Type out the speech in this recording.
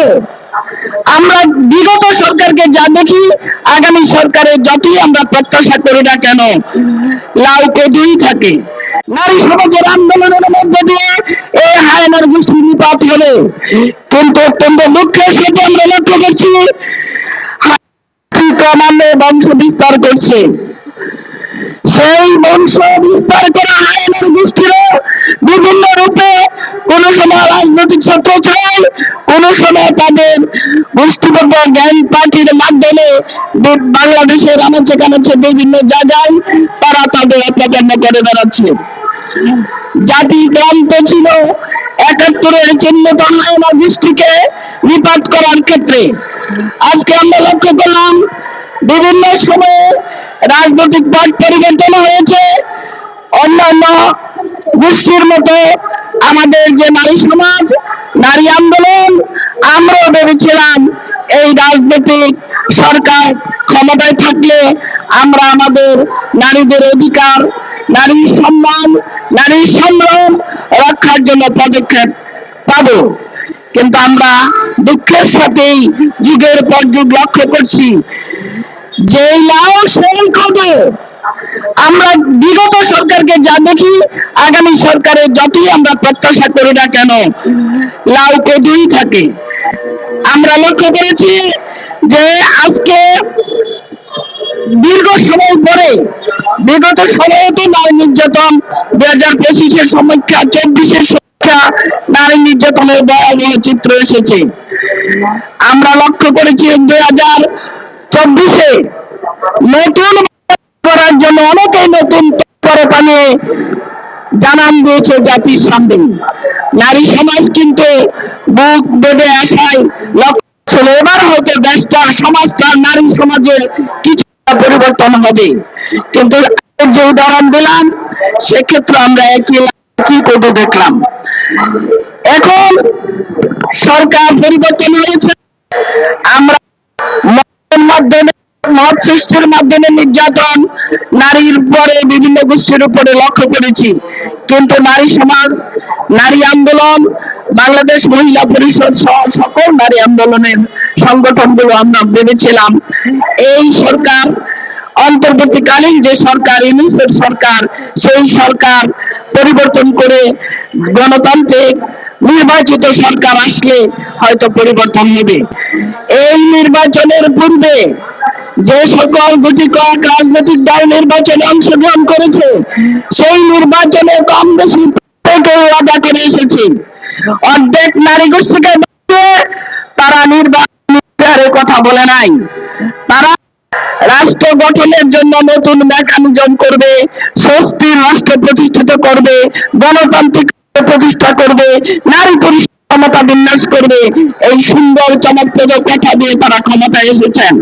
কবে? আমরা বিগত সরকারকে যা দেখি, আগামী সরকারের যতই আমরা প্রত্যাশা করি না কেন, লাউ কদুই থাকে। নারী সমাজের আন্দোলনের মধ্যে দিয়ে এই হায়নার গোষ্ঠী নিপাত হবে, কিন্তু অত্যন্ত দুঃখের সাথে আমরা লক্ষ্য করছি ক্রমান্বয়ে বংশ বিস্তার করছে। সেই বংশ বিস্তার করা হায়নার গোষ্ঠীরও বিভিন্ন রূপে কোন সময় রাজনৈতিক ছত্রছায়ায়, কোন সময় তাদের গোষ্ঠীবদ্ধ জ্ঞান পার্টির মাধ্যমে বাংলাদেশের আনাচে কানাচে বিভিন্ন জায়গায় তারা তাদের অপকর্ম করে বেড়াচ্ছে। জাতি ক্রান্ত ছিল ৭১-এর চিহ্নিত হায়না গোষ্ঠীকে নিপাত করার ক্ষেত্রে। আজকে আমরা লক্ষ্য করলাম বিভিন্ন সময়ে রাজনৈতিক পট পরিবর্তন হয়েছে। অন্যান্য গোষ্ঠীর মতো আমাদের যে নারী সমাজ, নারী আন্দোলন, আমরাও ভেবেছিলাম এই রাজনৈতিক সরকার ক্ষমতায় থাকলে আমরা আমাদের নারীদের অধিকার, নারীর সম্মান, নারীর সম্ভ্রম রক্ষার জন্য পদক্ষেপ পাব। কিন্তু আমরা দুঃখের সাথেই যুগের পর যুগ লক্ষ্য করছি যে লাউ সেই কবে। আমরা বিগত সরকারকে যা দেখি, আগামী সরকারের যতই আমরা প্রত্যাশা করি না কেন, লাউ কদুই থাকে। আমরা লক্ষ্য করেছি যে আজকে দীর্ঘ সময় পরে, বিগত সময়ে তো নারী নির্যাতন 2025-এর সমীক্ষা, 24-এর সমীক্ষা, নারী নির্যাতনের ভয়াবহ চিত্র এসেছে। আমরা লক্ষ্য করেছি 2024-এ নতুন করার জন্য অনেকেই নতুন তৎপরতা নিয়ে জানান দিয়েছে জাতির সামনে। নারী সমাজ কিন্তু বুক বেঁধে আসায় লক্ষ্য ছিল এবার হয়তো দেশটা, সমাজটা, নারী সমাজের কিছু পরিবর্তন হবে। কিন্তু যে উদাহরণ দিলাম, সেক্ষেত্রে আমরা একই করে দেখলাম। এখন সরকার পরিবর্তন হয়েছে, আমরা মাধ্যমে মত সৃষ্টির মাধ্যমে নির্যাতন নারীর উপরে, বিভিন্ন গোষ্ঠীর উপরে লক্ষ্য করেছি। কিন্তু নারী সমাজ, নারী আন্দোলন, বাংলাদেশ মহিলা পরিষদ সহ সকল নারী আন্দোলনের সংগঠনগুলো আমরা ভেবেছিলাম এই সরকার, অন্তর্বর্তীকালীন যে সরকার, ইউনূসের সরকার, সেই সরকার পরিবর্তন করে গণতান্ত্রিক নির্বাচিত সরকার আসলে হয়তো পরিবর্তন হবে। এই নির্বাচনের পূর্বে যে সকল গুটি কয়েক রাজনৈতিক দল নির্বাচনে অংশগ্রহণ করেছে, সেই নির্বাচনে কম বেশি ওয়াদা করে এসেছে। অর্ধেক নারী গোষ্ঠীকে তারা নির্বাচনের কথা বলে নাই। তারা রাষ্ট্র গঠনের জন্য নতুন মেকানিজম করবে, স্বস্তির রাষ্ট্র প্রতিষ্ঠিত করবে, গণতান্ত্রিক প্রতিষ্ঠা করবে, নারী ক্ষমতা বিন্যাস করবে, এই সুন্দর চমকপ্রদ কথা দিয়ে তারা ক্ষমতায় এসেছেন।